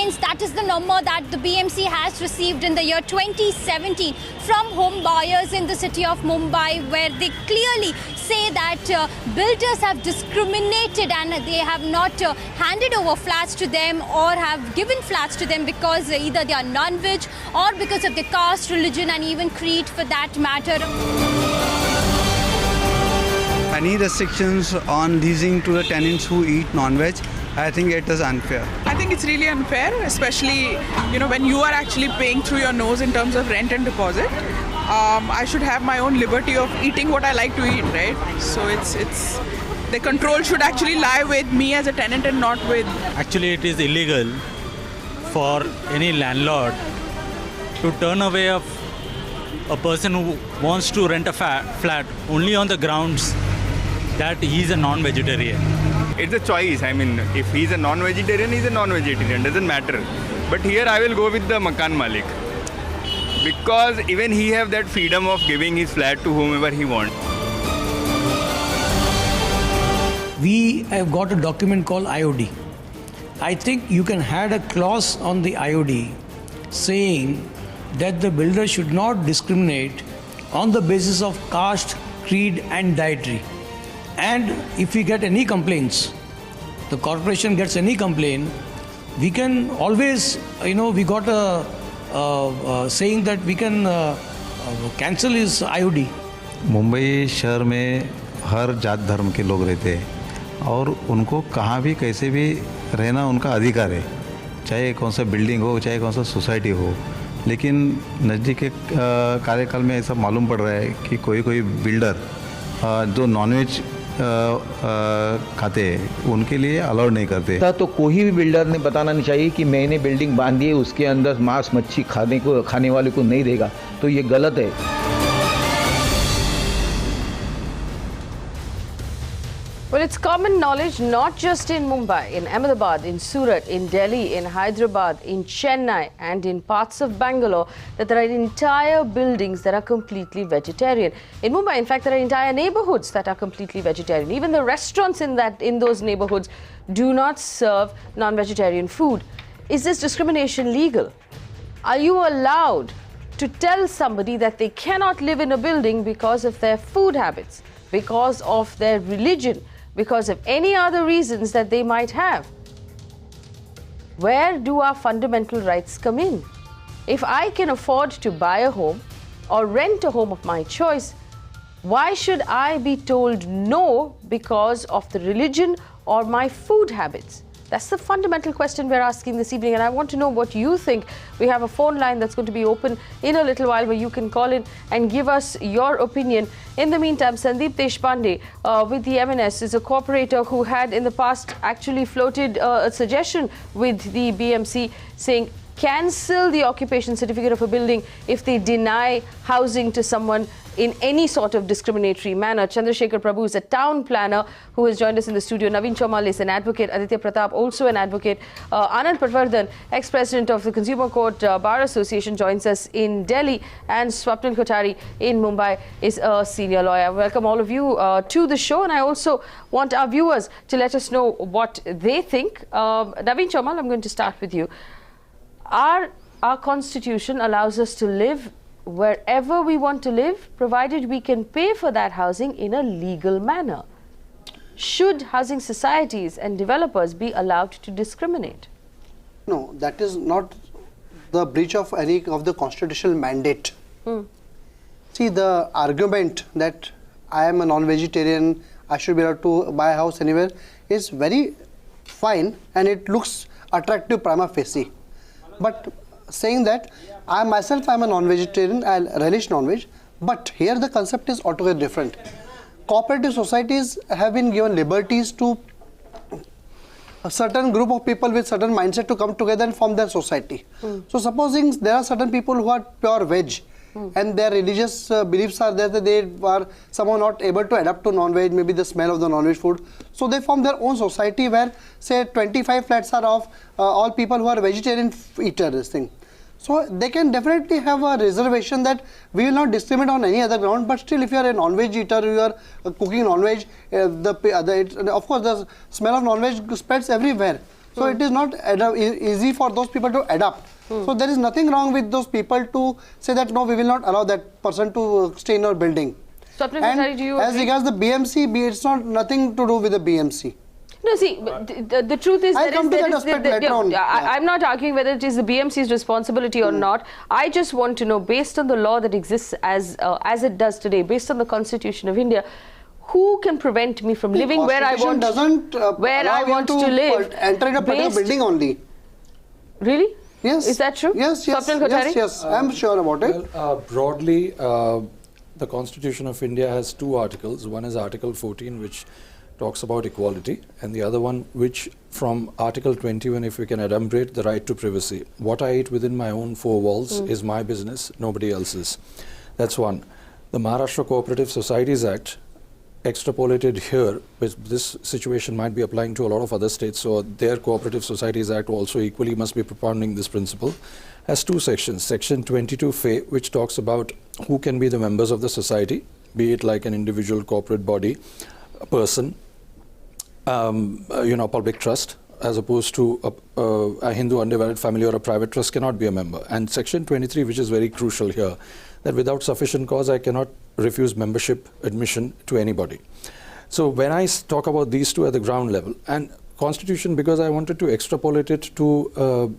complaints, that is the number that the BMC has received in the year 2017 from home buyers in the city of Mumbai, where they clearly say that builders have discriminated and they have not handed over flats to them or have given flats to them because either they are non-veg or because of their caste, religion and even creed for that matter. Any restrictions on leasing to the tenants who eat non-veg, I think it is unfair. I think it's really unfair, especially when you are actually paying through your nose in terms of rent and deposit. I should have my own liberty of eating what I like to eat, right? So it's the control should actually lie with me as a tenant and not with... Actually, it is illegal for any landlord to turn away a person who wants to rent a flat only on the grounds that he's a non-vegetarian. It's a choice. I mean, if he's a non-vegetarian, he's a non-vegetarian. Doesn't matter. But here I will go with the Makan Malik. Because even he have that freedom of giving his flat to whomever he wants. We have got a document called IOD. I think you can add a clause on the IOD saying that the builder should not discriminate on the basis of caste, creed and dietary. And if we get any complaints, the corporation gets any complaint, we can always, we got a saying that we can cancel his IOD. Mumbai शहर में हर जात धर्म के लोग रहते हैं और उनको कहाँ भी कैसे भी रहना उनका अधिकार है, चाहे कौन सा बिल्डिंग हो, चाहे कौन सा सोसाइटी हो. लेकिन नज़दीक के कार्यकाल में ऐसा मालूम पड़ रहा है कि कोई बिल्डर जो नॉनवेज खाते हैं उनके लिए अलाउड नहीं करते. तो कोई भी बिल्डर ने बताना नहीं चाहिए कि मैंने बिल्डिंग बांधी है उसके अंदर मांस मच्छी खाने वाले को नहीं देगा, तो ये गलत है. Well, it's common knowledge, not just in Mumbai, in Ahmedabad, in Surat, in Delhi, in Hyderabad, in Chennai and in parts of Bangalore, that there are entire buildings that are completely vegetarian. In Mumbai, in fact, there are entire neighborhoods that are completely vegetarian. Even the restaurants in those neighborhoods do not serve non-vegetarian food. Is this discrimination legal? Are you allowed to tell somebody that they cannot live in a building because of their food habits, because of their religion, because of any other reasons that they might have? Where do our fundamental rights come in? If I can afford to buy a home or rent a home of my choice, why should I be told no because of the religion or my food habits? That's the fundamental question we're asking this evening, and I want to know what you think. We have a phone line that's going to be open in a little while where you can call in and give us your opinion. In the meantime, Sandeep Deshpande with the MNS is a cooperator who had in the past actually floated a suggestion with the BMC saying cancel the occupation certificate of a building if they deny housing to someone in any sort of discriminatory manner. Chandrashekhar Prabhu is a town planner who has joined us in the studio. Naveen Chomal is an advocate. Aditya Pratap, also an advocate. Anand Patwardhan, ex-president of the Consumer Court Bar Association, joins us in Delhi. And Swapnil Kothari in Mumbai is a senior lawyer. Welcome all of you to the show. And I also want our viewers to let us know what they think. Naveen Chomal, I'm going to start with you. Our constitution allows us to live wherever we want to live, provided we can pay for that housing in a legal manner. Should housing societies and developers be allowed to discriminate? No, that is not the breach of any of the constitutional mandate. See, the argument that I am a non-vegetarian, I should be allowed to buy a house anywhere is very fine and it looks attractive prima facie. But saying that I myself am a non-vegetarian, I relish non-veg, but here the concept is altogether different. Cooperative societies have been given liberties to a certain group of people with certain mindset to come together and form their society. So supposing there are certain people who are pure veg and their religious beliefs are there that they are somehow not able to adapt to non-veg, maybe the smell of the non-veg food. So they form their own society where say 25 flats are of all people who are vegetarian eater, this thing. So they can definitely have a reservation that we will not discriminate on any other ground, but still if you are a non-veg eater, you are cooking non-veg, of course the smell of non-veg spreads everywhere. So it is not easy for those people to adapt. So there is nothing wrong with those people to say that no, we will not allow that person to stay in our building. Swapnil, And do you as agree? regards the BMC, it's not nothing to do with the BMC. No, see, the truth is I'll come to that aspect later on. I'm not arguing whether it is the BMC's responsibility or not. I just want to know, based on the law that exists as it does today, based on the Constitution of India, who can prevent me from living where I want? Doesn't where I want to live? Enter in a particular building only. Really? Yes. Is that true? Yes, Swapnil Kothari? yes. I'm sure about it. Well, broadly, the Constitution of India has two articles. One is Article 14, which talks about equality, and the other one, which from Article 21, if we can adumbrate the right to privacy. What I eat within my own four walls is my business, nobody else's. That's one. The Maharashtra Cooperative Societies Act, extrapolated here, but this situation might be applying to a lot of other states, so their Cooperative Societies Act also equally must be propounding this principle, has two sections. Section 22 FA, which talks about who can be the members of the society, be it like an individual corporate body, a person, public trust, as opposed to a Hindu undivided family or a private trust cannot be a member. And Section 23, which is very crucial here, that without sufficient cause I cannot refuse membership admission to anybody. So when I talk about these two at the ground level, and Constitution, because I wanted to extrapolate it to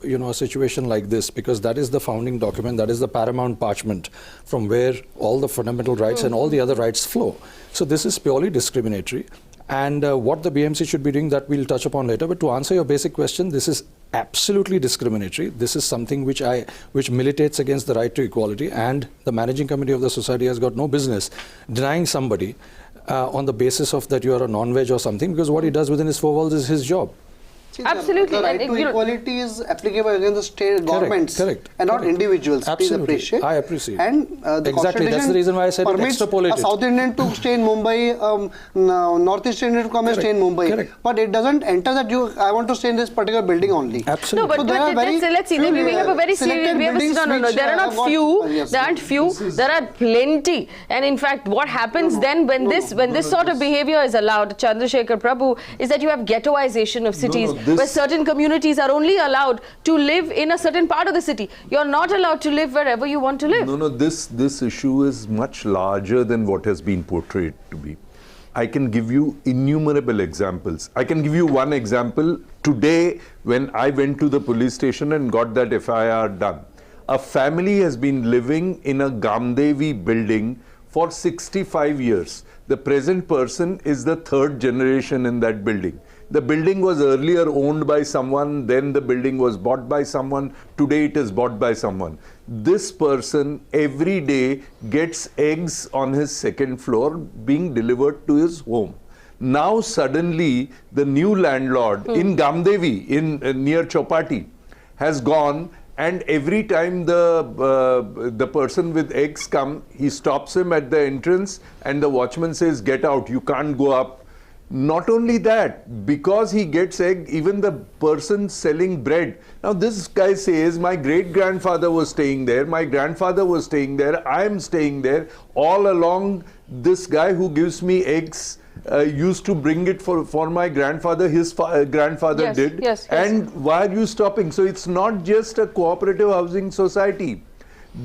a situation like this, because that is the founding document, that is the paramount parchment from where all the fundamental rights and all the other rights flow. So this is purely discriminatory. And what the BMC should be doing, that we'll touch upon later. But to answer your basic question, this is absolutely discriminatory. This is something which militates against the right to equality, and the managing committee of the society has got no business denying somebody on the basis of that you are a non-veg or something, because what he does within his four walls is his job. See, Absolutely. The right to equality is applicable against the state governments and not individuals. Absolutely. Please appreciate. I appreciate. And the exactly. That's the reason why I said extrapolate a South Indian to stay in Mumbai, Northeast Indian to come and stay in Mumbai. But it doesn't enter that I want to stay in this particular building only. Absolutely. No, but let's see. We have a very serious. There are not few. There aren't few. There are plenty. And in fact, what happens then when this sort of behavior is allowed, Chandrashekhar Prabhu, is that you have ghettoization of cities. Where certain communities are only allowed to live in a certain part of the city. You're not allowed to live wherever you want to live. No, this issue is much larger than what has been portrayed to be. I can give you innumerable examples. I can give you one example. Today, when I went to the police station and got that FIR done, a family has been living in a Gamdevi building for 65 years. The present person is the third generation in that building. The building was earlier owned by someone, then the building was bought by someone, today it is bought by someone. This person every day gets eggs on his second floor being delivered to his home. Now suddenly the new landlord in Gamdevi, near Chopati, has gone, and every time the person with eggs come, he stops him at the entrance and the watchman says, "Get out, you can't go up." Not only that, because he gets egg, even the person selling bread. Now this guy says, my great-grandfather was staying there, my grandfather was staying there, I am staying there. All along, this guy who gives me eggs used to bring it for my grandfather, his grandfather did. Yes. And why are you stopping? So it's not just a cooperative housing society.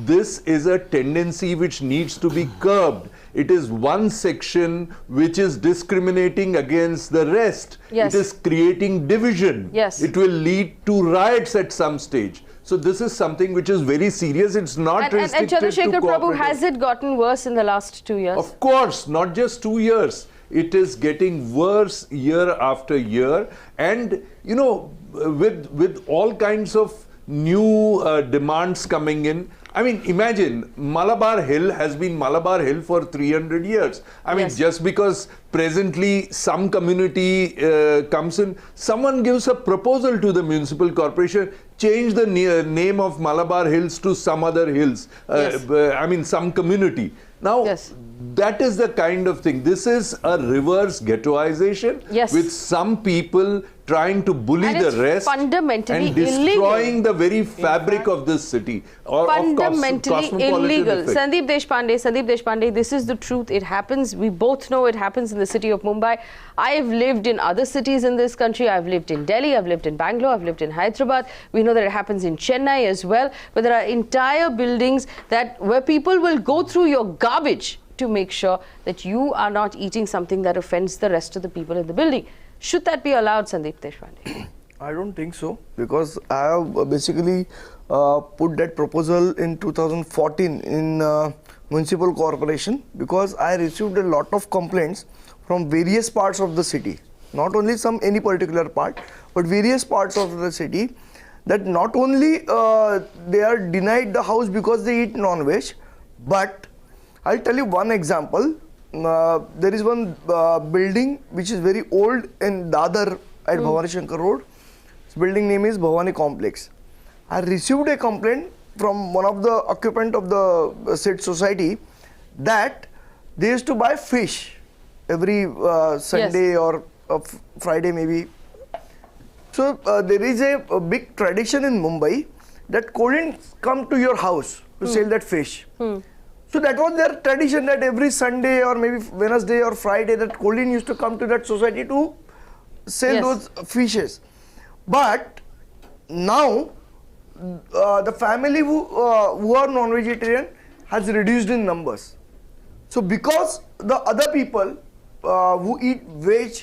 This is a tendency which needs to be curbed. It is one section which is discriminating against the rest. Yes. It is creating division. Yes. It will lead to riots at some stage. So this is something which is very serious. It's not restricted to Chandrashekhar Prabhu, cooperative. has it gotten worse in the last 2 years? Of course, not just 2 years. It is getting worse year after year. And, with all kinds of new demands coming in, I mean, imagine Malabar Hill has been Malabar Hill for 300 years. I mean, just because presently some community comes in, someone gives a proposal to the municipal corporation, change the name of Malabar Hills to some other hills, I mean, some community. Now, that is the kind of thing. This is a reverse ghettoization with some people trying to bully and the it's rest fundamentally and destroying illegal. the very fabric of this city. Or Fundamentally of cosmopolitan illegal. effect. Sandeep Deshpande, this is the truth. It happens. We both know it happens in the city of Mumbai. I have lived in other cities in this country. I've lived in Delhi, I've lived in Bangalore, I've lived in Hyderabad. We know that it happens in Chennai as well, where there are entire buildings where people will go through your garbage to make sure that you are not eating something that offends the rest of the people in the building. Should that be allowed, Sandeep Deshpande? I don't think so, because I have basically put that proposal in 2014 in municipal corporation, because I received a lot of complaints from various parts of the city, not only any particular part, but various parts of the city, that not only they are denied the house because they eat non-veg, but I'll tell you one example. There is one building which is very old in Dadar at Bhavani Shankar Road. Its building name is Bhavani Complex. I received a complaint from one of the occupant of the said society that they used to buy fish every Sunday or Friday maybe. So there is a big tradition in Mumbai that Koreans come to your house to sell that fish. So that was their tradition, that every Sunday or maybe Wednesday or Friday that Korean used to come to that society to sell those fishes. But now the family who are non-vegetarian has reduced in numbers. So because the other people who eat veg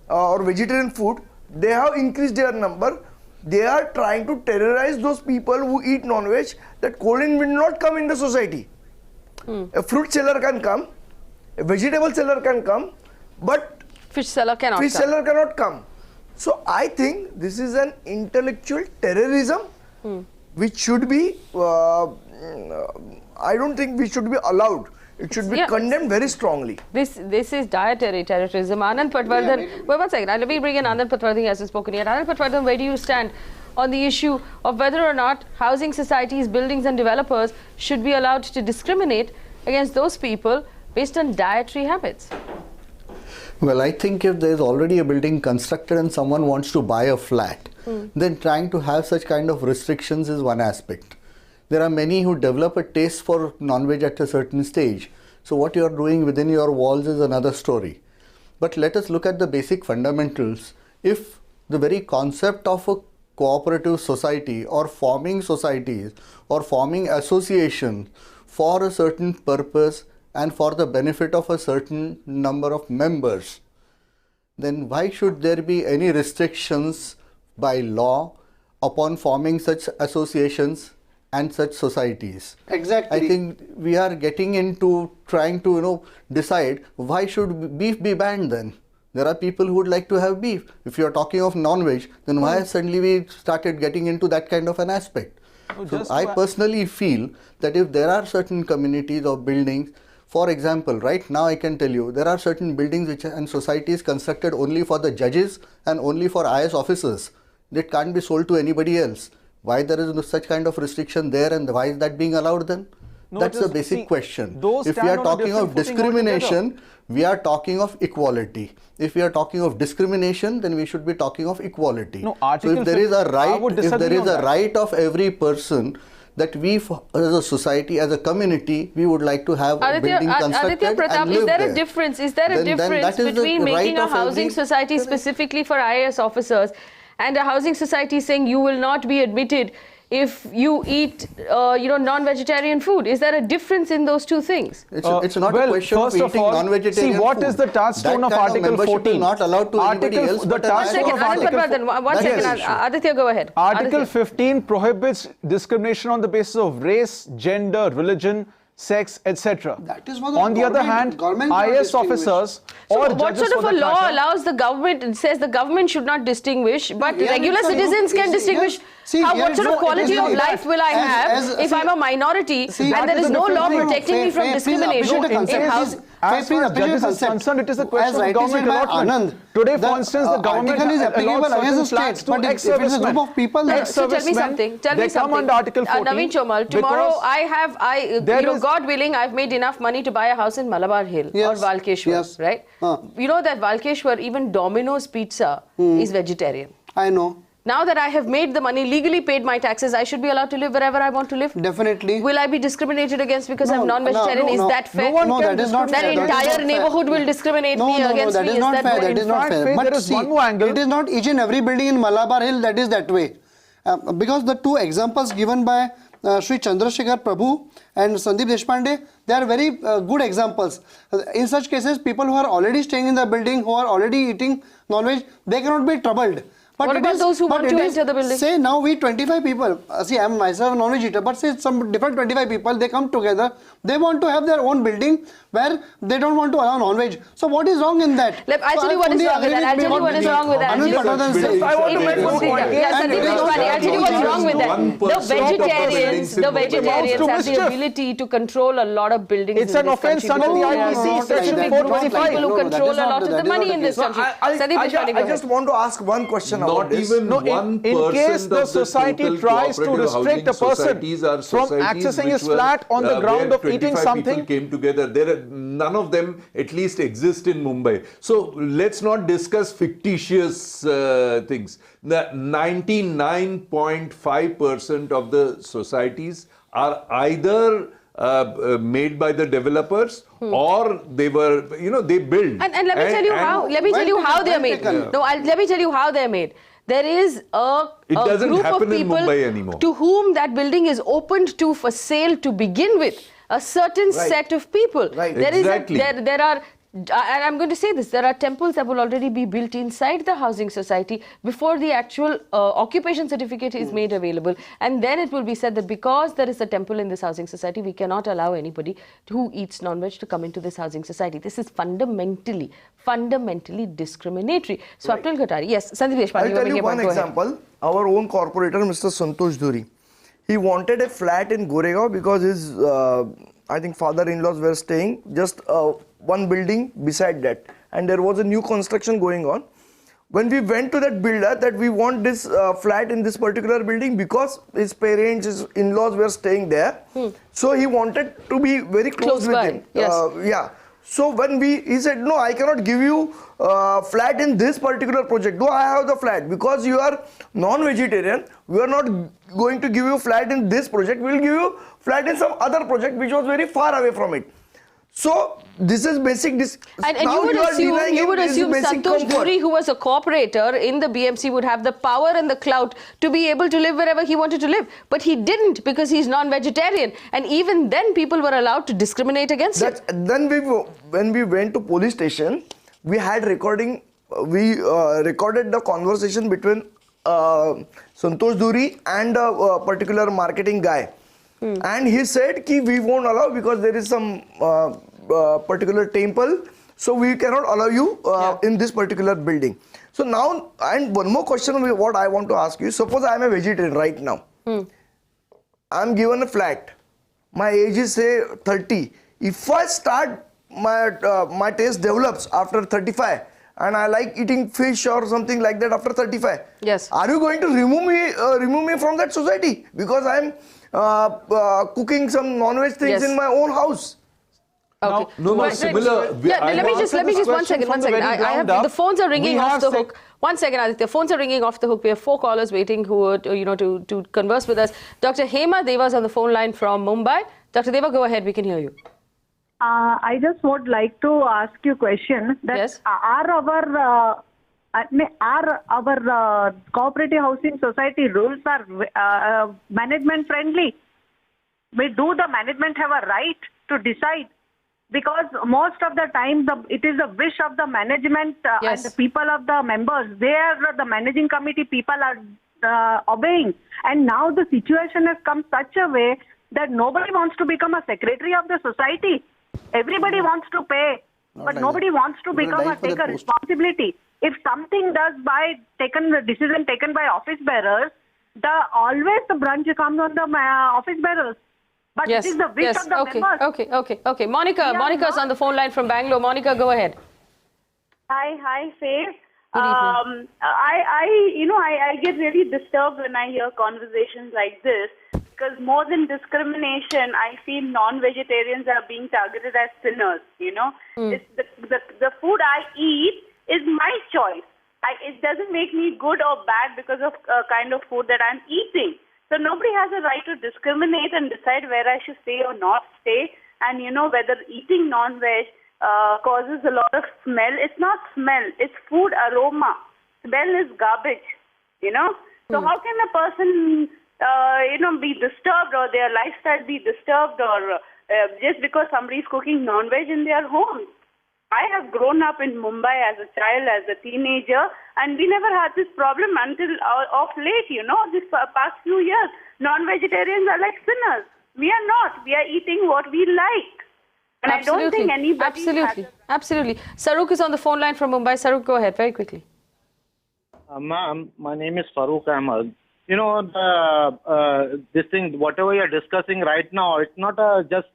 or vegetarian food, they have increased their number. They are trying to terrorize those people who eat non-veg, that Korean will not come in the society. A fruit seller can come, a vegetable seller can come, but fish seller cannot come. So I think this is an intellectual terrorism which should be, I don't think we should be allowed. It should be condemned very strongly. This is dietary terrorism. Anand Patwardhan, wait 1 second. Let me bring in Anand Patwardhan. He hasn't spoken yet. Anand Patwardhan, where do you stand on the issue of whether or not housing societies, buildings and developers should be allowed to discriminate against those people based on dietary habits? Well, I think if there is already a building constructed and someone wants to buy a flat, then trying to have such kind of restrictions is one aspect. There are many who develop a taste for non-veg at a certain stage. So what you are doing within your walls is another story. But let us look at the basic fundamentals. If the very concept of a cooperative society or forming societies or forming associations for a certain purpose and for the benefit of a certain number of members, then why should there be any restrictions by law upon forming such associations and such societies? Exactly. I think we are getting into trying to decide why should beef be banned then. There are people who would like to have beef. If you are talking of non-veg, then why suddenly we started getting into that kind of an aspect? So I personally feel that if there are certain communities or buildings, for example, right now I can tell you there are certain buildings and societies constructed only for the judges and only for IS officers. That can't be sold to anybody else. Why there is such kind of restriction there, and why is that being allowed then? No, that's the basic question. If we are talking of discrimination, we are talking of equality. If we are talking of discrimination, then we should be talking of equality. No, so if there is a right, of every person, that we as a society, as a community, we would like to have a building constructed Aditya Pratap, and live there. Is there a difference between making a housing society specifically for IAS officers and a housing society saying you will not be admitted if you eat, non-vegetarian food? Is there a difference in those two things? It's not a question of eating non-vegetarian food. See, what is the touchstone of Article 14? Is not allowed to anybody else. One second, Aditya, go ahead. Article 15 prohibits discrimination on the basis of race, gender, religion, sex, etc. That is what on the other hand, IAS officers or what judges sort of a law allows the government, says the government should not distinguish, but regular citizens can distinguish what sort of quality of life will I have if I'm a minority and there is no law protecting me from discrimination in housing? As far as judges is concerned, it is a question of government allotment. Today, for instance, the government is applicable against the flats state, but if it is a group of people, so tell me something. Tell me something. Come under Article 14. Naveen Chomal, tomorrow, God willing, I've made enough money to buy a house in Malabar Hill or Valkeshwar, right? You know that Valkeshwar, even Domino's Pizza is vegetarian. I know. Now that I have made the money, legally paid my taxes, I should be allowed to live wherever I want to live? Definitely. Will I be discriminated against because I'm non-vegetarian? Is that fair? No, that is not fair. That entire neighborhood will discriminate me against me? That is not fair. That is not fair. But see, it is not each and every building in Malabar Hill that is that way. Because the two examples given by Sri Chandrashekhar Prabhu and Sandeep Deshpande, they are very good examples. In such cases, people who are already staying in the building, who are already eating non-veg, they cannot be troubled. But what about those who want to enter the building? Say now we 25 people, see I am myself a non-veg eater, but say some different 25 people, they come together, they want to have their own building where they don't want to allow non-veg. So what is wrong in that? I'll tell you what is wrong with that. I'll tell you what is wrong with that. Anand Patwardhan says. I want to make one point. I'll tell you what's wrong with that. The vegetarians have the ability to control a lot of buildings. It's an offence under the IPC section 425. People who control a lot of the money in this country. I just want to ask one question about this. In case the society tries to restrict a person from accessing his flat on the ground of eating something, came together. None of them at least exist in Mumbai. So let's not discuss fictitious things. The 99.5% of the societies are either made by the developers or they were, they build. And let me tell you how. Let me tell you how they are made. No, let me tell you how they are made. There is a group of people to whom that building is opened to for sale to begin with. A certain set of people. There are, and I'm going to say this, there are temples that will already be built inside the housing society before the actual occupation certificate is made available. And then it will be said that because there is a temple in this housing society, we cannot allow anybody who eats non-veg to come into this housing society. This is fundamentally discriminatory. Swapnil Kothari, yes, Sandeep Deshpande. I'll tell you one example. Our own corporator, Mr. Santosh Dhuri, he wanted a flat in Goregaon because his, I think, father-in-laws were staying just one building beside that, and there was a new construction going on. When we went to that builder that we want this flat in this particular building because his parents, his in-laws were staying there, so he wanted to be very close with him. Yes. So when he said, no, I cannot give you flat in this particular project. No, I have the flat. Because you are non-vegetarian, we are not going to give you flat in this project. We will give you flat in some other project which was very far away from it. So this is basic. And you would assume Santosh Dhuri, who was a cooperator in the BMC, would have the power and the clout to be able to live wherever he wanted to live. But he didn't because he's non-vegetarian. And even then people were allowed to discriminate against it. Then when we went to police station, we had recording. We recorded the conversation between Santosh Dhuri and a particular marketing guy. And he said ki we won't allow because there is some particular temple, so we cannot allow you in this particular building. So now, and one more question what I want to ask you, suppose I am a vegetarian right now. I am given a flat, my age is say 30. If I start, my taste develops after 35 and I like eating fish or something like that after 35. Yes. Are you going to remove me from that society because I am cooking some non-veg things in my own house? Okay. Similar. Let me just one second. I have the phones are ringing off the hook. 1 second, Aditya. Phones are ringing off the hook. We have 4 callers waiting who would, to converse with us. Dr. Hema Deva is on the phone line from Mumbai. Dr. Deva, go ahead. We can hear you. I just would like to ask you a question. That are our cooperative housing society rules are management friendly? Do the management have a right to decide? Because most of the time it is the wish of the management and the people of the members. They are the managing committee people are obeying. And now the situation has come such a way that nobody wants to become a secretary of the society. Everybody wants to pay, but nobody wants to take a responsibility. If something the decision taken by office bearers, always the brunch comes on the office bearers. But Yes, it is the wish yes, of the members. okay. Monica's on the phone line from Bangalore. Monica, go ahead. Hi, Faith. Good evening. I get really disturbed when I hear conversations like this because more than discrimination, I feel non-vegetarians are being targeted as sinners. It's the food I eat is my choice. It doesn't make me good or bad because of kind of food that I'm eating. So nobody has a right to discriminate and decide where I should stay or not stay. And whether eating non-veg causes a lot of smell. It's not smell, it's food aroma. Smell is garbage, So how can a person, be disturbed or their lifestyle be disturbed or just because somebody is cooking non-veg in their home? I have grown up in Mumbai as a child, as a teenager, and we never had this problem until of late, this past few years. Non-vegetarians are like sinners. We are not. We are eating what we like. And Absolutely. I don't think anybody Absolutely. Saruk is on the phone line from Mumbai. Saruk, go ahead very quickly. Ma'am, my name is Farooq Ahmed. This thing, whatever you're discussing right now, it's not just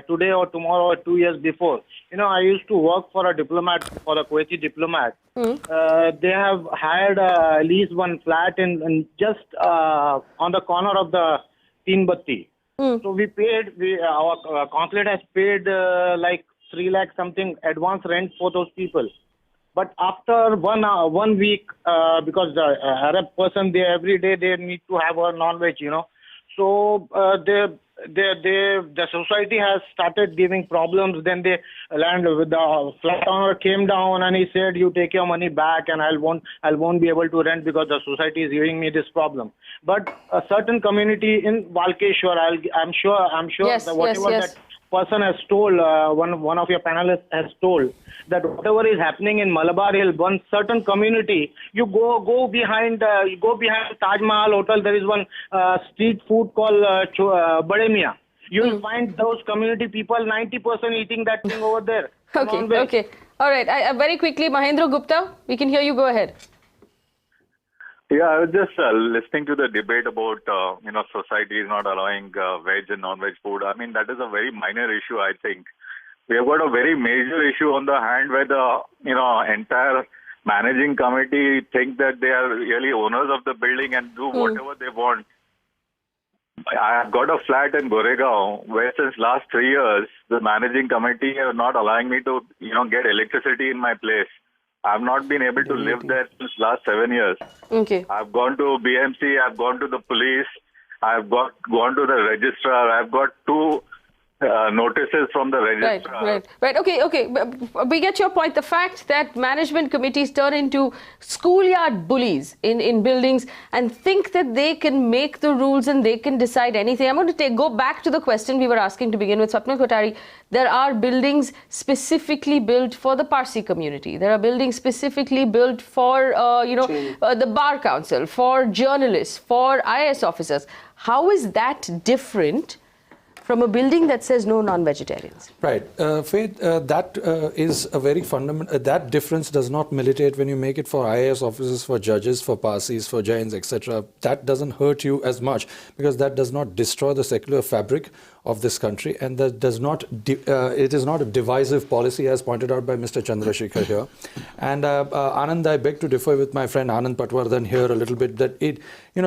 today or tomorrow or 2 years before. I used to work for a diplomat, for a Kuwaiti diplomat. They have hired at least one flat in just on the corner of the Teen Batti. So we paid, our consulate has paid like 3 lakh something advance rent for those people. But after 1 week, because the Arab person, every day they need to have a non-veg, So the society has started giving problems. Then the flat owner came down and he said, "You take your money back, and I won't be able to rent because the society is giving me this problem." But a certain community in Walkeshwar, I'm sure Yes, that whatever yes. that person has told, one of your panelists has told, that whatever is happening in Malabar Hill, one certain community, you go behind Taj Mahal Hotel. There is one street food called Bade Mian. You will find those community people 90% eating that thing over there. Okay. All right. Very quickly, Mahendra Gupta, we can hear you. Go ahead. Yeah, I was just listening to the debate about, society is not allowing veg and non-veg food. I mean, that is a very minor issue, I think. We have got a very major issue on the hand where the, entire managing committee think that they are really owners of the building and do whatever they want. I have got a flat in Goregaon where since last 3 years, the managing committee are not allowing me to, get electricity in my place. I have not been able to live there since last 7 years. Okay. I've gone to BMC, I've gone to the police, I've gone to the registrar, I've got 2 notices from the registrar. Right. Okay. We get your point. The fact that management committees turn into schoolyard bullies in buildings and think that they can make the rules and they can decide anything. I'm going to go back to the question we were asking to begin with. Swapnil Kothari, there are buildings specifically built for the Parsi community. There are buildings specifically built for, the Bar Council, for journalists, for IAS officers. How is that different from a building that says no non-vegetarians? Right. Faith, that is a very fundamental... that difference does not militate when you make it for IAS officers, for judges, for Parsis, for Jains, etc. That doesn't hurt you as much because that does not destroy the secular fabric of this country, and that does not... it is not a divisive policy as pointed out by Mr. Chandrashekhar here. And Anand, I beg to differ with my friend Anand Patwardhan here a little bit, that it,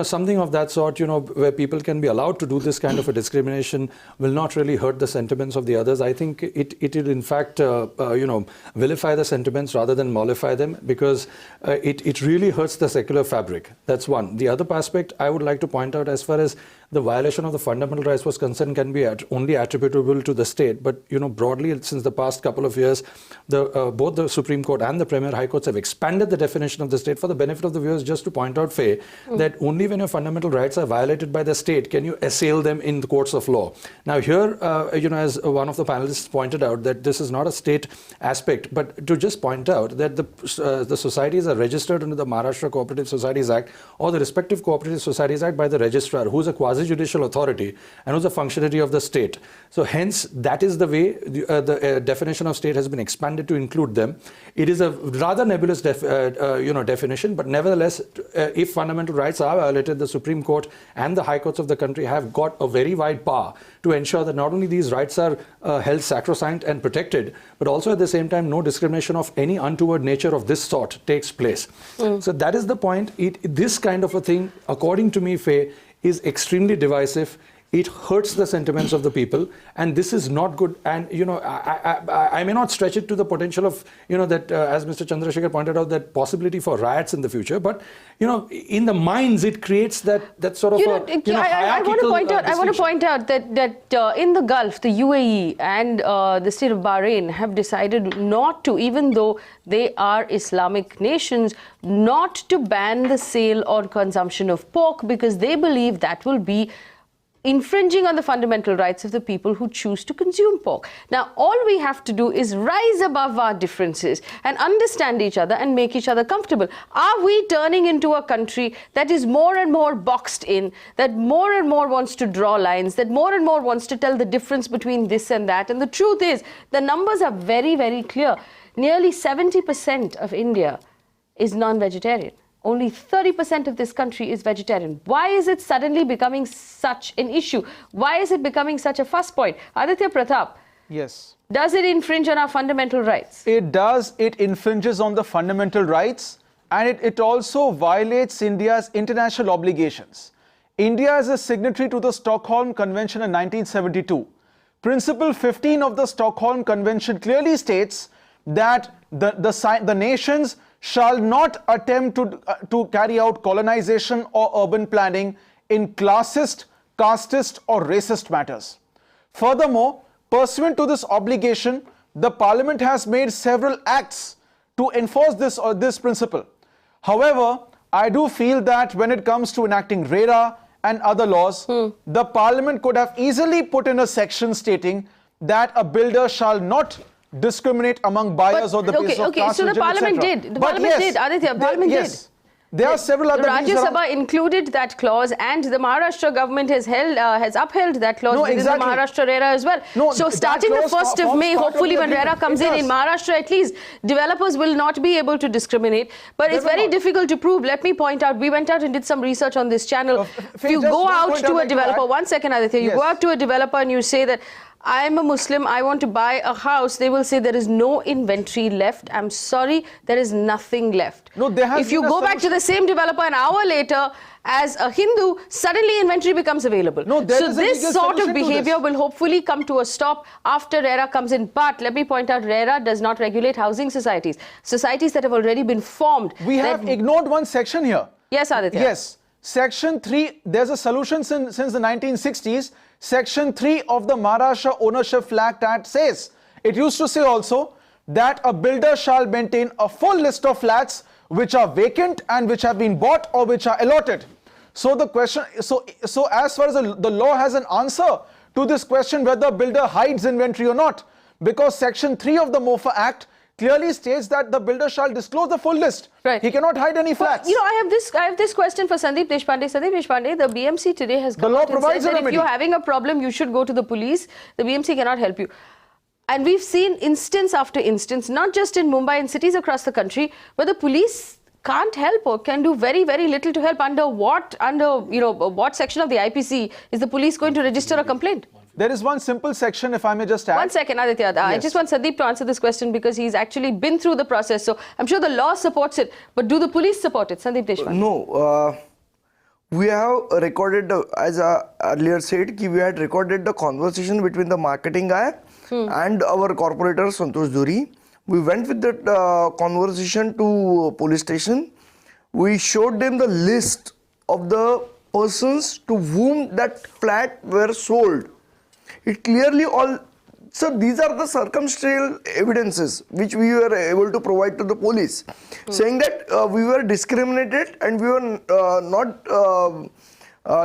something of that sort, where people can be allowed to do this kind of a discrimination will not really hurt the sentiments of the others. I think it will in fact, vilify the sentiments rather than mollify them, because it really hurts the secular fabric. That's one. The other aspect I would like to point out, as far as the violation of the fundamental rights was concerned, can be only attributable to the state. But, broadly, since the past couple of years, both the Supreme Court and the Premier High Courts have expanded the definition of the state. For the benefit of the viewers, just to point out, Faye, that only when your fundamental rights are violated by the state can you assail them in the courts of law. Now, here, as one of the panelists pointed out, that this is not a state aspect, but to just point out that the societies are registered under the Maharashtra Cooperative Societies Act or the respective Cooperative Societies Act by the registrar, who is a quasi quasi-judicial authority and who's a functionary of the state. So hence, that is the way the definition of state has been expanded to include them. It is a rather nebulous definition, but nevertheless, if fundamental rights are violated, the Supreme Court and the High Courts of the country have got a very wide power to ensure that not only these rights are held sacrosanct and protected, but also at the same time no discrimination of any untoward nature of this sort takes place. So that is the point. This kind of a thing, according to me, Faye, is extremely divisive. It hurts the sentiments of the people, and this is not good. And I may not stretch it to the potential of that, as Mr. Chandrashekhar pointed out, that possibility for riots in the future. But in the minds, it creates that sort of I want to point out that in the Gulf, the UAE and the state of Bahrain have decided not to, even though they are Islamic nations, not to ban the sale or consumption of pork, because they believe that will be infringing on the fundamental rights of the people who choose to consume pork. Now, all we have to do is rise above our differences and understand each other and make each other comfortable. Are we turning into a country that is more and more boxed in, that more and more wants to draw lines, that more and more wants to tell the difference between this and that? And the truth is, the numbers are very, very clear. Nearly 70% of India is non-vegetarian. Only 30% of this country is vegetarian. Why is it suddenly becoming such an issue? Why is it becoming such a fuss point? Aditya Pratap. Yes. Does it infringe on our fundamental rights? It does. It infringes on the fundamental rights, and it also violates India's international obligations. India is a signatory to the Stockholm Convention in 1972. Principle 15 of the Stockholm Convention clearly states that the nations shall not attempt to carry out colonization or urban planning in classist, casteist or racist matters. Furthermore, pursuant to this obligation, the Parliament has made several acts to enforce this principle. However, I do feel that when it comes to enacting RERA and other laws, the Parliament could have easily put in a section stating that a builder shall not discriminate among buyers or the basis of class, so the Parliament did. The Parliament did, Aditya. Parliament did. There are several other things. Rajya Sabha included that clause, and the Maharashtra government has upheld that clause within the Maharashtra RERA as well. So starting the 1st of May, hopefully when RERA comes in Maharashtra, at least developers will not be able to discriminate. But it's very difficult to prove. Let me point out, we went out and did some research on this channel. If you go out to a developer, one second, Aditya, you go out to a developer and you say that, I am a Muslim, I want to buy a house, they will say there is no inventory left. I'm sorry, there is nothing left. No, if you go back to the same developer an hour later, as a Hindu, suddenly inventory becomes available. So this sort of behavior will hopefully come to a stop after RERA comes in. But let me point out, RERA does not regulate housing societies. Societies that have already been formed. We have ignored one section here. Yes, Aditya. Yes. Section 3, there's a solution since the 1960s. Section 3 of the Maharashtra Ownership Flat Act says, it used to say also that a builder shall maintain a full list of flats which are vacant and which have been bought or which are allotted. So the question, so as far as the law has an answer to this question whether a builder hides inventory or not, because Section 3 of the MOFA Act clearly states that the builder shall disclose the full list. Right. He cannot hide any flats. I have this question for Sandeep Deshpande. Sandeep Deshpande, the BMC today has come out and said that if you're having a problem, you should go to the police. The BMC cannot help you. And we've seen instance after instance, not just in Mumbai and cities across the country, where the police can't help or can do very, very little to help. Under what section of the IPC is the police going to register a complaint? There is one simple section, if I may just add. One second, Aditya. Yes. I just want Sandeep to answer this question because he's actually been through the process. So I'm sure the law supports it. But do the police support it? Sandeep Deshpande. No. We have recorded, as I earlier said, we had recorded the conversation between the marketing guy and our corporator, Santosh Duri. We went with that conversation to police station. We showed them the list of the persons to whom that flat were sold. It clearly so these are the circumstantial evidences which we were able to provide to the police, saying that we were discriminated and we were not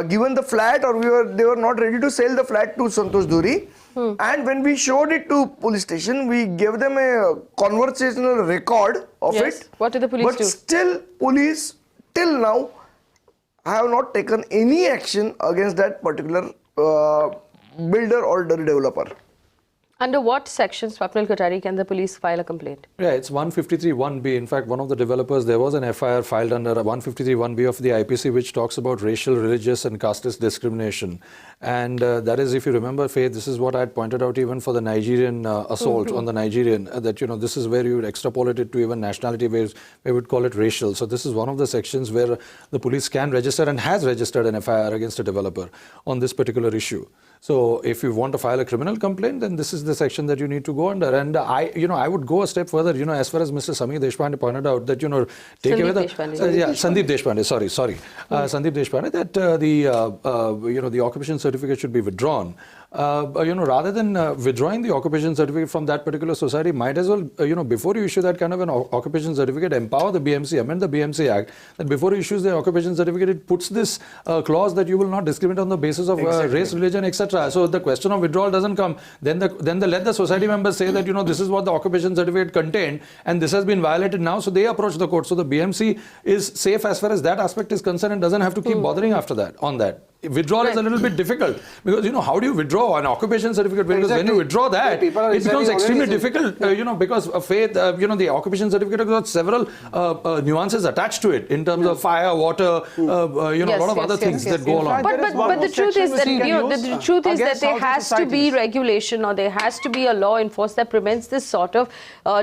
given the flat, or they were not ready to sell the flat to Santosh Duri. And when we showed it to police station, we gave them a conversational record of it. What did the police do? But still, police till now I have not taken any action against that particular builder or developer. Under what section, Swapnil Kothari, can the police file a complaint? Yeah, it's 153(1)(b). In fact, one of the developers, there was an FIR filed under 153(1)(b) of the IPC, which talks about racial, religious and casteist discrimination. And that is, if you remember, Faith, this is what I had pointed out even for the Nigerian assault on the Nigerian, that, you know, this is where you would extrapolate it to even nationality, where we would call it racial. So this is one of the sections where the police can register and has registered an FIR against a developer on this particular issue. So if you want to file a criminal complaint, then this is the section that you need to go under. And I would go a step further, you know, as far as Mr. Sandeep Deshpande pointed out, that, you know, take away the... Sandeep Deshpande, sorry. Sandeep Deshpande, that the occupation certificate should be withdrawn. Rather than withdrawing the occupation certificate from that particular society, might as well, before you issue that kind of an occupation certificate, empower the BMC, amend the BMC Act, that before it issues the occupation certificate, it puts this clause that you will not discriminate on the basis of race, religion, etc. So the question of withdrawal doesn't come. Then let the society members say that, this is what the occupation certificate contained and this has been violated now, so they approach the court. So the BMC is safe as far as that aspect is concerned and doesn't have to keep bothering after that, on that. Withdrawal is a little bit difficult because, how do you withdraw an occupation certificate? Because when you withdraw that, it becomes extremely difficult, because Faith, the occupation certificate has got several nuances attached to it in terms of fire, water, a lot of other things that go along. But the truth is that, the truth is that there has to be regulation, or there has to be a law enforced that prevents this sort of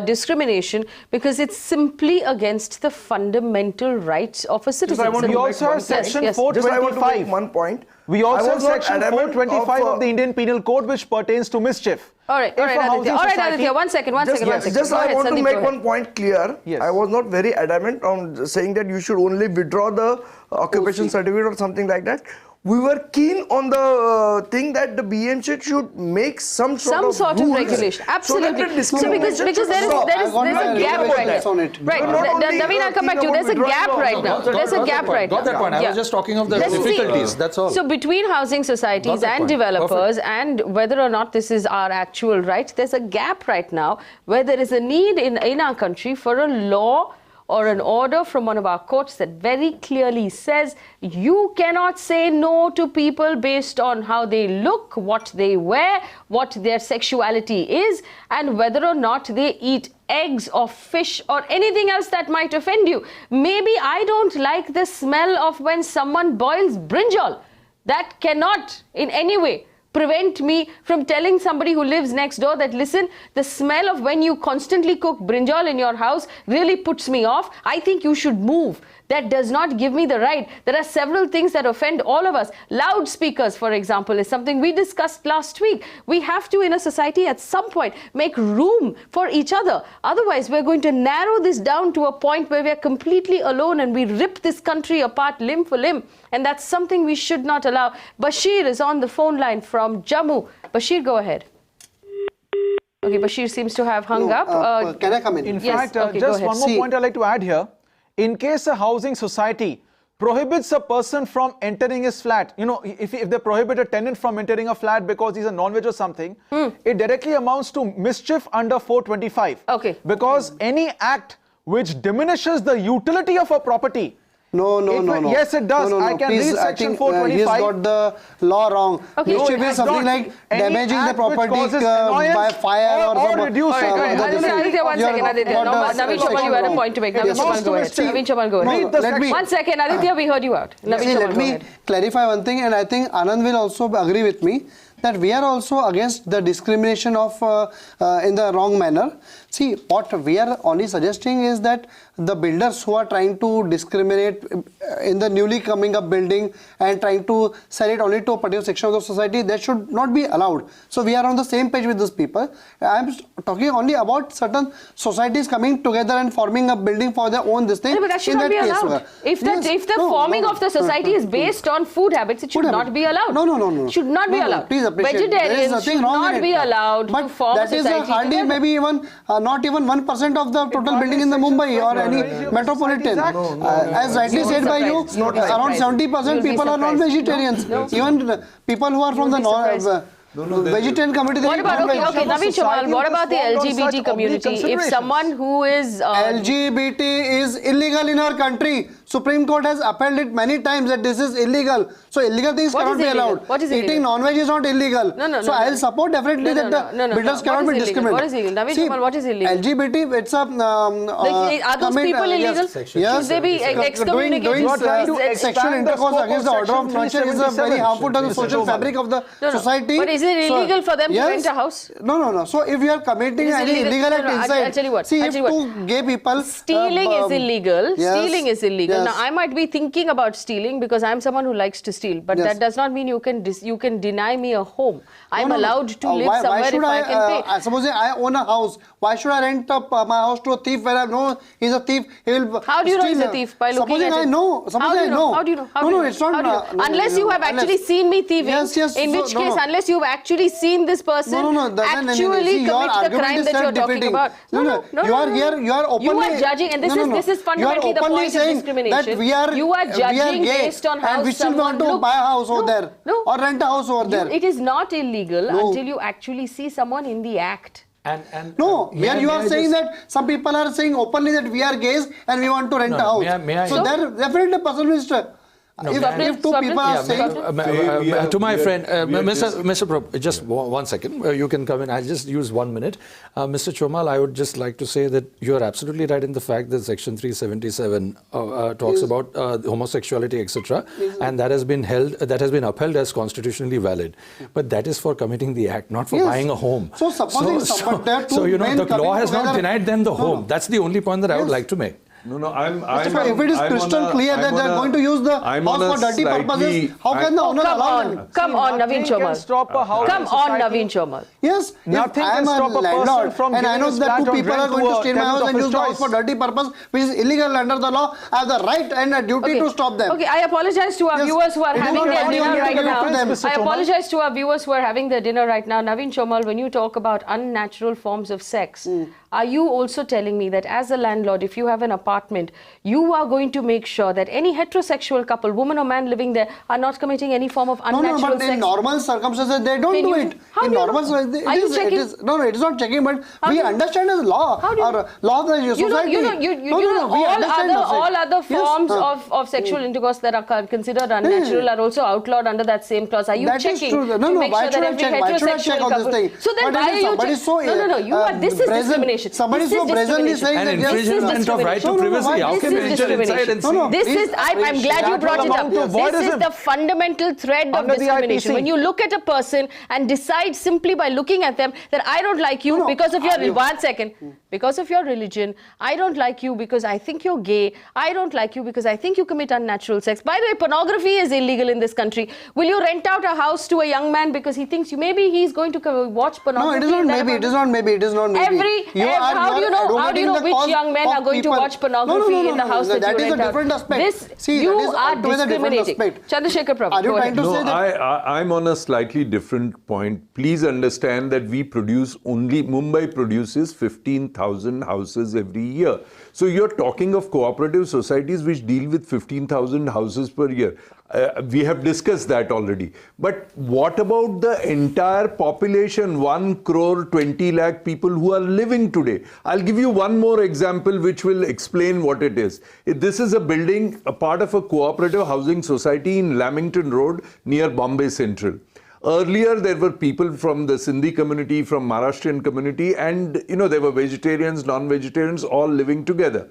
discrimination, because it's simply against the fundamental rights of a citizen. We also have section 425. One point. We also have section 425 of the Indian Penal Code, which pertains to mischief. All right, Aditya, one second. Just I want to make one point clear. Yes. I was not very adamant on saying that you should only withdraw the occupation certificate or something like that. We were keen on the thing that the BMC should make some sort of regulation. Absolutely. So because there is a gap right now. Right. Naveen, I'll come back to you. There's a gap right now. There's a gap right now. Got that point. I was just talking of the difficulties. That's all. So between housing societies and developers and whether or not this is our actual right, there's a gap right now where there is a need in our country for a law or an order from one of our courts that very clearly says you cannot say no to people based on how they look, what they wear, what their sexuality is, and whether or not they eat eggs or fish or anything else that might offend you. Maybe I don't like the smell of when someone boils brinjal. That cannot in any way prevent me from telling somebody who lives next door that, listen, the smell of when you constantly cook brinjal in your house really puts me off. I think you should move. That does not give me the right. There are several things that offend all of us. Loudspeakers, for example, is something we discussed last week. We have to, in a society, at some point, make room for each other. Otherwise, we're going to narrow this down to a point where we're completely alone and we rip this country apart limb for limb. And that's something we should not allow. Bashir is on the phone line from Jammu. Bashir, go ahead. Okay, Bashir seems to have hung up. Can I come in? In fact, just one more point I'd like to add here. In case a housing society prohibits a person from entering his flat, if they prohibit a tenant from entering a flat because he's a non-veg or something, it directly amounts to mischief under 425. Okay. Because any act which diminishes the utility of a property. No. Yes, it does. I can read section 425. He's got the law wrong. Okay. Mischief is something like damaging the property by fire or reduce. Aditya, one second. Naveen Chomal, you had a point to make. Naveen Chomal, go ahead. Naveen Chomal, go ahead. 1 second, Aditya, we heard you out. Let me clarify one thing, and I think Anand will also agree with me that we are also against the discrimination of in the wrong manner. See, what we are only suggesting is that the builders who are trying to discriminate in the newly coming up building and trying to sell it only to a particular section of the society, that should not be allowed. So we are on the same page with these people. I am talking only about certain societies coming together and forming a building for their own this thing. No, but that should not be allowed. If the forming of the society is based on food habits, it should not be allowed. No. Should not be allowed. Please appreciate. Vegetarians should not be allowed to form a society. That is hardly maybe even not even 1% of the total building in the Mumbai or any metropolitan. As rightly said by you, around 70% people are non-vegetarians. Even people who are from the vegetarian community. What about, okay, Naveen Chomal, what about the LGBT community? If someone who is... LGBT is illegal in our country. Supreme Court has upheld it many times that this is illegal. So illegal things cannot be allowed. What is illegal? Eating non-veg is not illegal. So I will support definitely that the builders cannot be discriminated. What is illegal? Naveen Chomal, what is illegal? LGBT, it's a are those people illegal? Yes. Should they be excommunicated? Doing sexual intercourse against the order of nature is a very harmful to the social fabric of the society. But is it illegal for them to rent a house? No. So if you are committing any illegal act inside, I'll tell you what. see if two gay people... Stealing is illegal. Yes. Stealing is illegal. Yes. Now, I might be thinking about stealing because I'm someone who likes to steal. But that does not mean you can deny me a home. I'm allowed to live somewhere if I can pay. Supposing I own a house, why should I rent my house to a thief when I know he's a thief? He will. How do you know he's a thief? By looking at it. Supposing I know. How do you know? No, it's not. Unless you have actually seen me thieving. In which case, unless you've actually seen this person actually commit the crime that you're talking about. No. You are here. You are openly. You are judging, and this is fundamentally the point of discrimination. You are judging based on how and we still want to buy a house over there or rent a house over there. It is not illegal until you actually see someone in the act. No, here you are saying that some people are saying openly that we are gays and we want to rent a house. So there definitely person will. If two people are saying... to my friend, Mr. Prabhu, just one second. You can come in. I'll just use 1 minute. Mr. Chomal, I would just like to say that you are absolutely right in the fact that Section 377 talks about homosexuality, etc. And that has been upheld as constitutionally valid. But that is for committing the act, not for buying a home. So supposing the law has not denied them the home. That's the only point that I would like to make. No, if it is crystal clear that they are going to use the house for dirty purposes, how can the owner allow them? Come on, Naveen Chomal. Come on, Naveen Chomal. Yes, if I am a landlord and I know that two people are going to steal my house and use the house for dirty purpose, which is illegal under the law, I have the right and a duty to stop them. Okay, I apologize to our viewers who are having their dinner right now. I apologize to our viewers who are having their dinner right now. Naveen Chomal, when you talk about unnatural forms of sex, are you also telling me that as a landlord, if you have an apartment, you are going to make sure that any heterosexual couple, woman or man living there, are not committing any form of unnatural sex? No, but in normal circumstances, they don't do it. In normal circumstances, it is not checking, but we understand as law. Law of the society. All other forms of sexual intercourse that are considered unnatural are also outlawed under that same clause. Are you checking to make sure that every heterosexual couple... So then why are you checking? No, this is discrimination. Somebody is so brazenly saying that infringement of right to privacy. How can you enter inside and see? I'm glad you brought it up. This is the fundamental thread of discrimination. When you look at a person and decide simply by looking at them that I don't like you because of your... One second. Because of your religion. I don't like you because I think you're gay. I don't like you because I think you commit unnatural sex. By the way, pornography is illegal in this country. Will you rent out a house to a young man because he thinks maybe he's going to watch pornography? No, it is not maybe. How do you know which young men are going to watch pornography in the house that you rent out? That is a different aspect. You are discriminating. Chandrashekhar Prabhu, are you trying to say that? I'm on a slightly different point. Please understand that Mumbai produces 15,000 houses every year. So you're talking of cooperative societies which deal with 15,000 houses per year. We have discussed that already. But what about the entire population, 1 crore 20 lakh people who are living today? I'll give you one more example which will explain what it is. This is a building, a part of a cooperative housing society in Lamington Road near Bombay Central. Earlier, there were people from the Sindhi community, from Maharashtrian community, and there were vegetarians, non-vegetarians, all living together.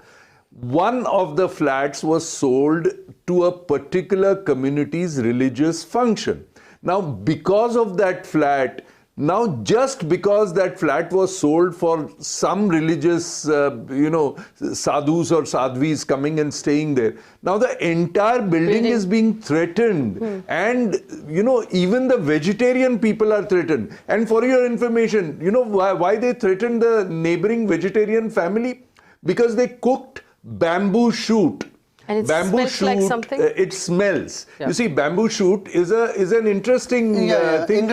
One of the flats was sold to a particular community's religious function. Now, because of that flat, just because that flat was sold for some religious, sadhus or sadhvis coming and staying there, now the entire building is being threatened. And, even the vegetarian people are threatened. And for your information, why they threatened the neighboring vegetarian family? Because they cooked bamboo shoot. And it smells like something? It smells. Yeah. You see, bamboo shoot is an interesting thing,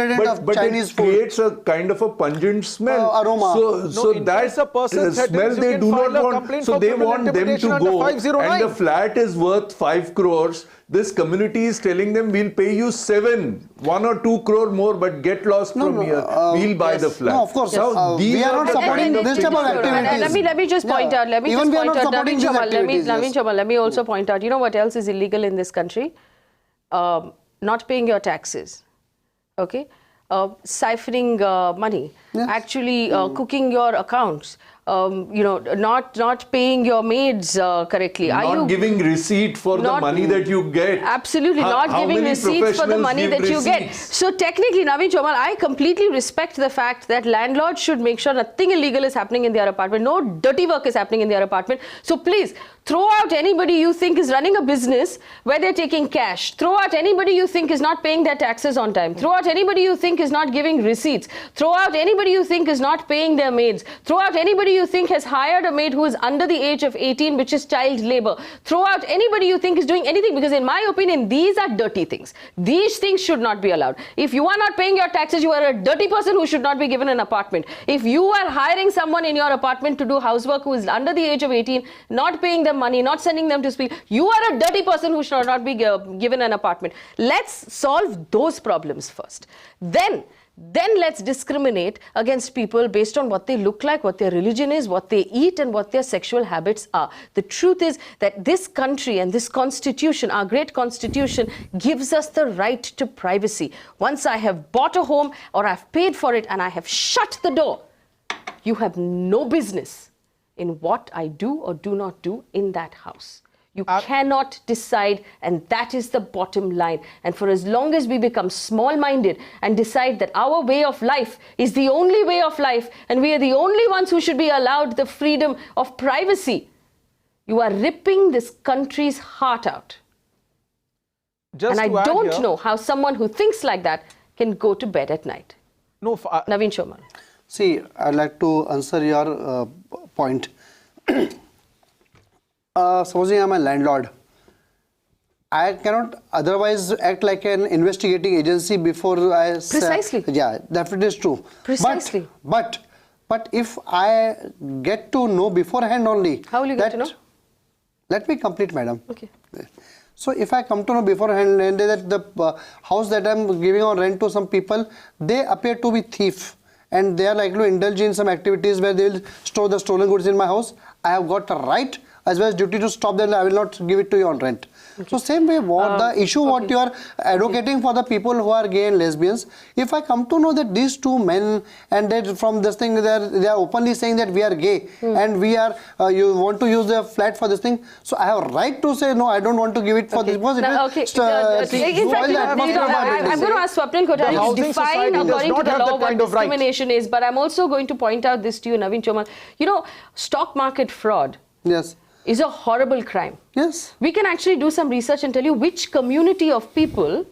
but it creates a kind of a pungent smell. Aroma. So that smell they do not want. So they want them to go, and the flat is worth 5 crores. This community is telling them, we'll pay you 1 or 2 crore more, but get lost from here. We'll buy the flat. No, of course. Now, We are not supporting this type of activities. Let me just point out. Let me just point out. Naveen Chomal, let me Hmm. also point out. You know what else is illegal in this country? Not paying your taxes. Okay? Siphoning money. Actually cooking your accounts. Not paying your maids correctly. Not giving receipt for the money that you get. Absolutely, not giving receipts for the money that you get. So technically, Naveen Chomal, I completely respect the fact that landlords should make sure nothing illegal is happening in their apartment, no dirty work is happening in their apartment. So please, throw out anybody you think is running a business where they're taking cash. Throw out anybody you think is not paying their taxes on time. Throw out anybody you think is not giving receipts. Throw out anybody you think is not paying their maids. Throw out anybody you think has hired a maid who is under the age of 18, which is child labor. Throw out anybody you think is doing anything, because in my opinion, these are dirty things. These things should not be allowed. If you are not paying your taxes, you are a dirty person who should not be given an apartment. If you are hiring someone in your apartment to do housework who is under the age of 18, not paying them money, not sending them to school, you are a dirty person who should not be given an apartment. Let's solve those problems first. Then let's discriminate against people based on what they look like, what their religion is, what they eat, and what their sexual habits are. The truth is that this country and this constitution, our great constitution, gives us the right to privacy. Once I have bought a home or I've paid for it and I have shut the door, you have no business in what I do or do not do in that house. You cannot decide, and that is the bottom line. And for as long as we become small-minded and decide that our way of life is the only way of life, and we are the only ones who should be allowed the freedom of privacy, you are ripping this country's heart out. And I don't know how someone who thinks like that can go to bed at night. No, Naveen Chomal. See, I'd like to answer your point. Supposing I'm a landlord, I cannot otherwise act like an investigating agency before I... Precisely. Yeah, that is true. Precisely. But if I get to know beforehand only... How will you get to know? Let me complete, madam. Okay. So if I come to know beforehand that the house that I'm giving on rent to some people, they appear to be thief, and they are likely to indulge in some activities where they will store the stolen goods in my house, I have got a right as well as duty to stop them. I will not give it to you on rent. Okay. So same way, the issue what you are advocating for the people who are gay and lesbians, if I come to know that these two men, and that from this thing they are openly saying that we are gay and we are you want to use the flat for this thing, so I have a right to say no, I don't want to give it for this, because it in fact, I'm going to ask Swapnil Kothari to define according to the law what discrimination is, but I'm also going to point out this to you, Naveen Chomal. You know, stock market fraud is a horrible crime. Yes. We can actually do some research and tell you which community of people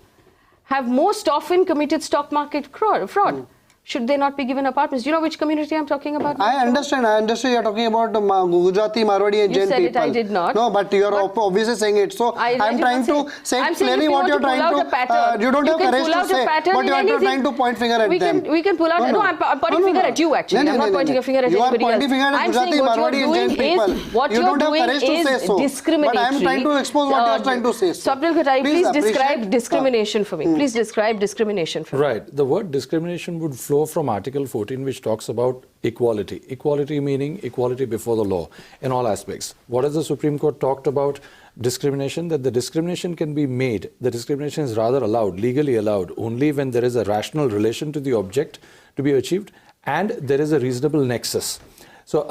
have most often committed stock market fraud. Should they not be given apartments? Do you know which community I'm talking about? I understand you're talking about Gujarati, Marwadi and Jain people. You said it, I did not. No, but you're obviously saying it. So I'm trying to say clearly what you're trying to... You don't have courage to say, but you're trying to point finger at them. We can pull out... No, I'm pointing finger at you actually. I'm not pointing a finger at anybody else. You are pointing finger at Gujarati, Marwadi and Jain people. What you're doing is discriminatory. But I'm trying to expose what you're trying to say. Swapnil Kothari, please describe discrimination for me. Please describe discrimination for me. Right. The word discrimination would flow from Article 14, which talks about equality. Equality meaning equality before the law in all aspects. What has the Supreme Court talked about? Discrimination, that the discrimination can be made. The discrimination is rather allowed, legally allowed, only when there is a rational relation to the object to be achieved and there is a reasonable nexus. So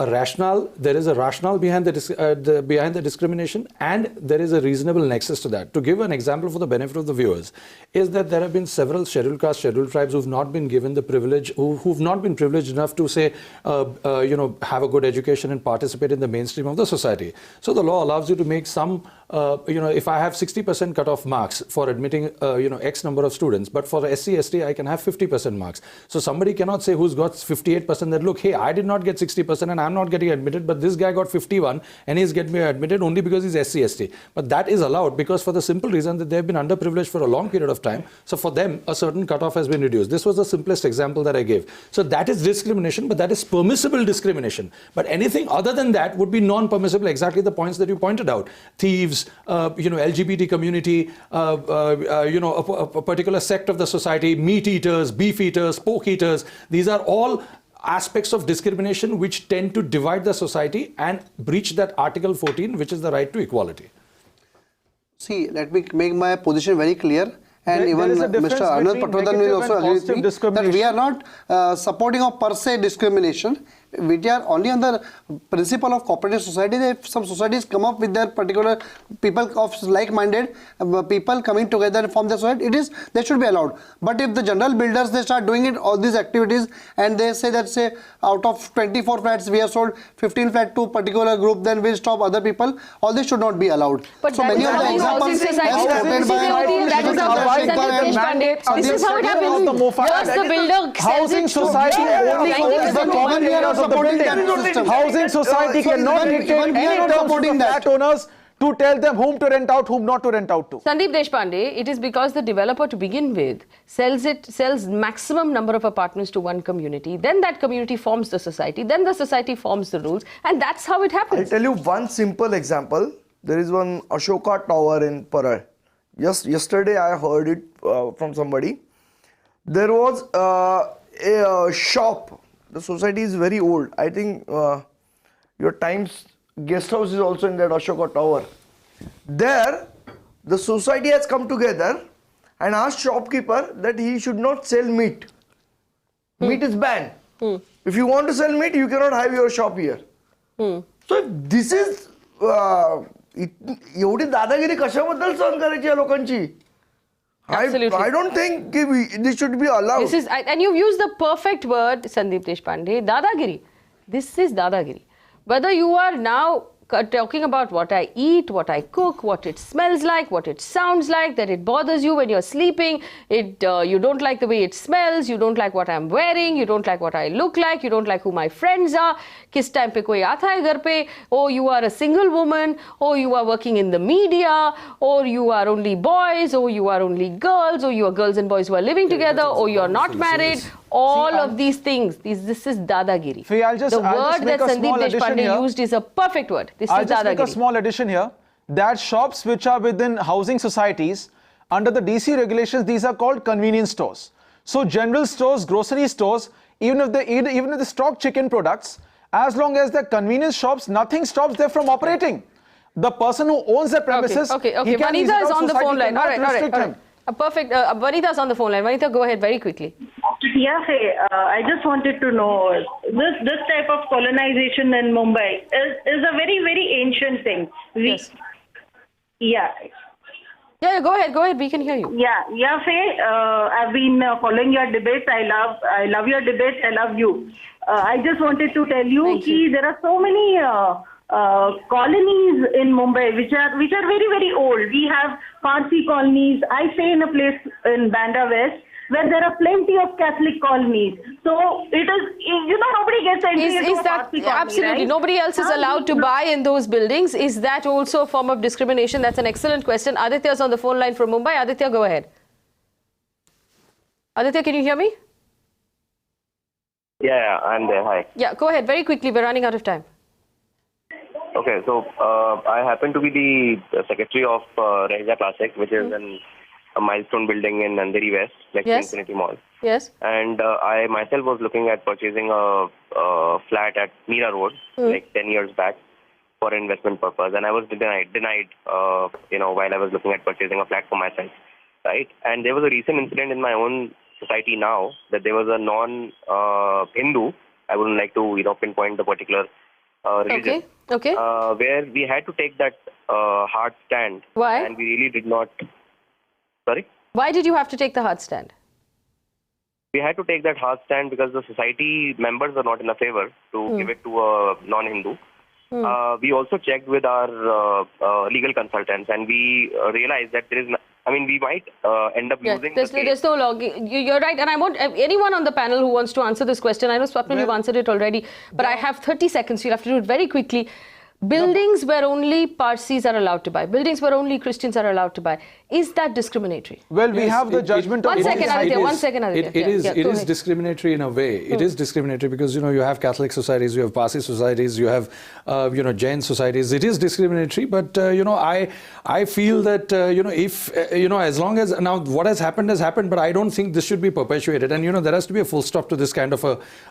there is a rationale behind the discrimination, and there is a reasonable nexus to that. To give an example for the benefit of the viewers, is that there have been several scheduled caste, scheduled tribes who've not been given the privilege, who've not been privileged enough to say, have a good education and participate in the mainstream of the society. So the law allows you to make some, if I have 60% cutoff marks for admitting, X number of students, but for SC, ST, I can have 50% marks. So somebody cannot say who's got 58% that, look, hey, I did not get 60% and I'm not getting admitted, but this guy got 51 and he's getting admitted only because he's SC, ST. But that is allowed because for the simple reason that they've been underprivileged for a long period of time. So for them, a certain cutoff has been reduced. This was the simplest example that I gave. So that is discrimination, but that is permissible discrimination. But anything other than that would be non-permissible, exactly the points that you pointed out. Thieves, includes, LGBT community, a particular sect of the society, meat eaters, beef eaters, pork eaters. These are all aspects of discrimination which tend to divide the society and breach that Article 14, which is the right to equality. See, let me make my position very clear. And even Mr. Anand Patwardhan will also agree with me that we are not supporting of per se discrimination. We are only on the principle of cooperative society. If some societies come up with their particular people of like-minded people coming together and form their society, they should be allowed. But if the general builders, they start doing all these activities and they say that, say, out of 24 flats we have sold 15 flats to a particular group, then we'll stop other people. All this should not be allowed. But so many of the examples this is how it happens. First the builder housing society only owns the common areas of the building. Housing society cannot dictate any terms to the flat owners to tell them whom to rent out, whom not to rent out to. Sandeep Deshpande, it is because the developer to begin with sells maximum number of apartments to one community, then that community forms the society, then the society forms the rules, and that's how it happens. I'll tell you one simple example. There is one Ashoka Tower in Paral. Yesterday I heard it from somebody. There was a shop. The society is very old. I think your Times guest house is also in that Ashoka Tower. There, the society has come together and asked shopkeeper that he should not sell meat. Meat is banned. If you want to sell meat, you cannot have your shop here. So this is एवढी दादागिरी कशाबद्दल सहन करायची या लोकांची? I don't think this should be allowed. This is, and you've used the perfect word, Sandeep Deshpande, dadagiri. This is dadagiri. Whether you are now talking about what I eat, what I cook, what it smells like, what it sounds like, that it bothers you when you're sleeping, you don't like the way it smells, you don't like what I'm wearing, you don't like what I look like, you don't like who my friends are, kis time pe koi aata hai ghar pe, oh you are a single woman, oh you are working in the media, or you are only boys, or you are only girls, or you are girls and boys who are living together, or you are not married. All of these things, this is dadagiri. The word that Sandeep Deshpande used is a perfect word. This is dadagiri. I'll just make a small addition here. That shops which are within housing societies, under the DC regulations, these are called convenience stores. So general stores, grocery stores, even if they stock chicken products, as long as they're convenience shops, nothing stops them from operating. The person who owns the premises, Okay. Vanita is on the phone line. All right. Perfect. Vanita's on the phone line. Vanita, go ahead very quickly. Yeah, I just wanted to know, this type of colonization in Mumbai is a very, very ancient thing. Yes. Yeah, go ahead. We can hear you. Yeah, I've been following your debates. I love your debates. I love you. I just wanted to tell you that there are so many colonies in Mumbai which are very, very old. We have Parsi colonies. I stay in a place in Banda West where there are plenty of Catholic colonies. So it is, nobody gets entry into a Parsi colony, absolutely, right? Nobody else is allowed to buy in those buildings. Is that also a form of discrimination? That's an excellent question. Aditya is on the phone line from Mumbai. Aditya, go ahead. Aditya, can you hear me? Yeah, I'm there. Hi. Yeah, go ahead. Very quickly. We're running out of time. Okay, so I happen to be the secretary of Raheja Classic, which is a milestone building in Andheri West, next to Infinity Mall. Yes. And I myself was looking at purchasing a flat at Meera Road, like 10 years back, for investment purpose. And I was denied, while I was looking at purchasing a flat for myself, right? And there was a recent incident in my own society now that there was a non-Hindu, I wouldn't like to, pinpoint the particular religion. Okay. Where we had to take that hard stand. Why? And we really did not. Sorry? Why did you have to take the hard stand? We had to take that hard stand because the society members were not in a favor to give it to a non-Hindu. We also checked with our legal consultants and we realized that there is we might end up losing the case. There's no law. You're right. And I want anyone on the panel who wants to answer this question. I know, Swapnil, you've answered it already. But I have 30 seconds. You'll have to do it very quickly. Buildings where only Parsis are allowed to buy. Buildings where only Christians are allowed to buy. Is that discriminatory? Well, we have the judgment of... One second, Aditya. It is discriminatory in a way. It is discriminatory because, you have Catholic societies, you have Parsi societies, you have, Jain societies. It is discriminatory, but, I feel that, if, as long as... Now, what has happened, but I don't think this should be perpetuated. And, there has to be a full stop to this kind of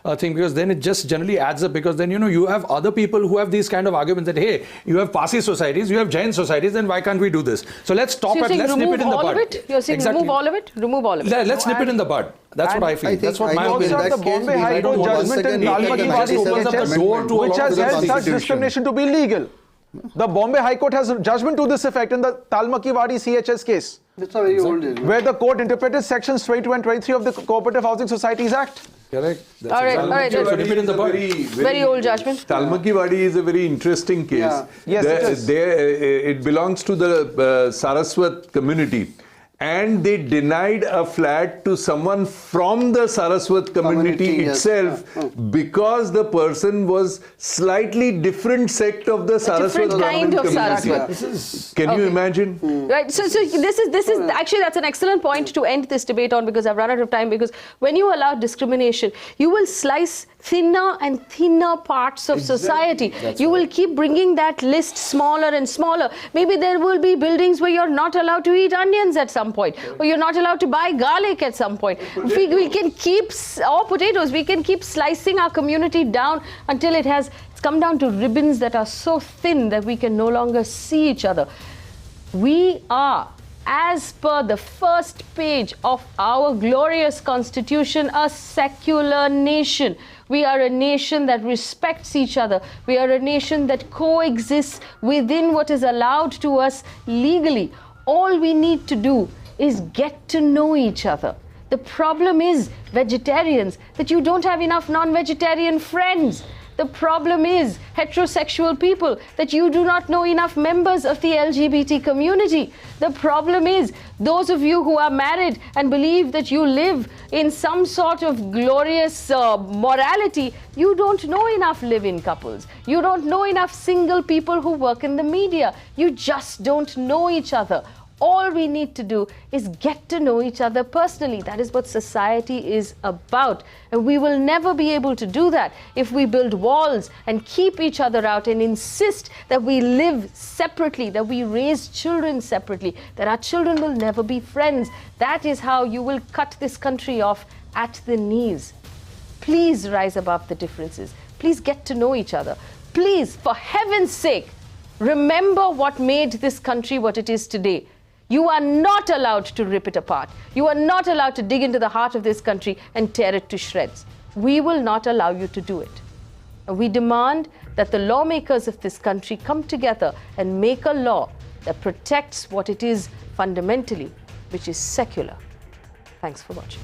a thing, because then it just generally adds up, because then, you have other people who have these kind of arguments that, hey, you have Parsi societies, you have Jain societies, then why can't we do this? So let's stop let's nip it in the bud. You're saying remove all of it? Remove all of it. Let's nip it in the bud. That's what I feel. That's what my opinion is. The Bombay High Court judgment in Talmaki which has held such discrimination to be illegal. The Bombay High Court has a judgment to this effect in the Talmaki CHS case. That's a very old area. Where the court interpreted sections 22 and 23 of the Cooperative Housing Societies Act. Correct. All right. Very old judgment. Talmaki Wadi is a very interesting case. Yeah. Yes, it belongs to the Saraswat community. And they denied a flat to someone from the Saraswat community itself, because the person was slightly different sect of the Saraswat kind of community. Saraswat. Can you imagine? Right. So this is actually, that's an excellent point to end this debate on, because I've run out of time. Because when you allow discrimination, you will slice thinner and thinner parts of society. You will keep bringing that list smaller and smaller. Maybe there will be buildings where you're not allowed to eat onions at some point, or you're not allowed to buy garlic at some point. We can keep, or potatoes, we can keep slicing our community down until it's come down to ribbons that are so thin that we can no longer see each other. We are, as per the first page of our glorious constitution, a secular nation. We are a nation that respects each other. We are a nation that coexists within what is allowed to us legally. All we need to do is get to know each other. The problem is, vegetarians, that you don't have enough non-vegetarian friends. The problem is, heterosexual people, that you do not know enough members of the LGBT community. The problem is, those of you who are married and believe that you live in some sort of glorious morality, you don't know enough live-in couples. You don't know enough single people who work in the media. You just don't know each other. All we need to do is get to know each other personally. That is what society is about. And we will never be able to do that if we build walls and keep each other out and insist that we live separately, that we raise children separately, that our children will never be friends. That is how you will cut this country off at the knees. Please rise above the differences. Please get to know each other. Please, for heaven's sake, remember what made this country what it is today. You are not allowed to rip it apart. You are not allowed to dig into the heart of this country and tear it to shreds. We will not allow you to do it. And we demand that the lawmakers of this country come together and make a law that protects what it is fundamentally, which is secular. Thanks for watching.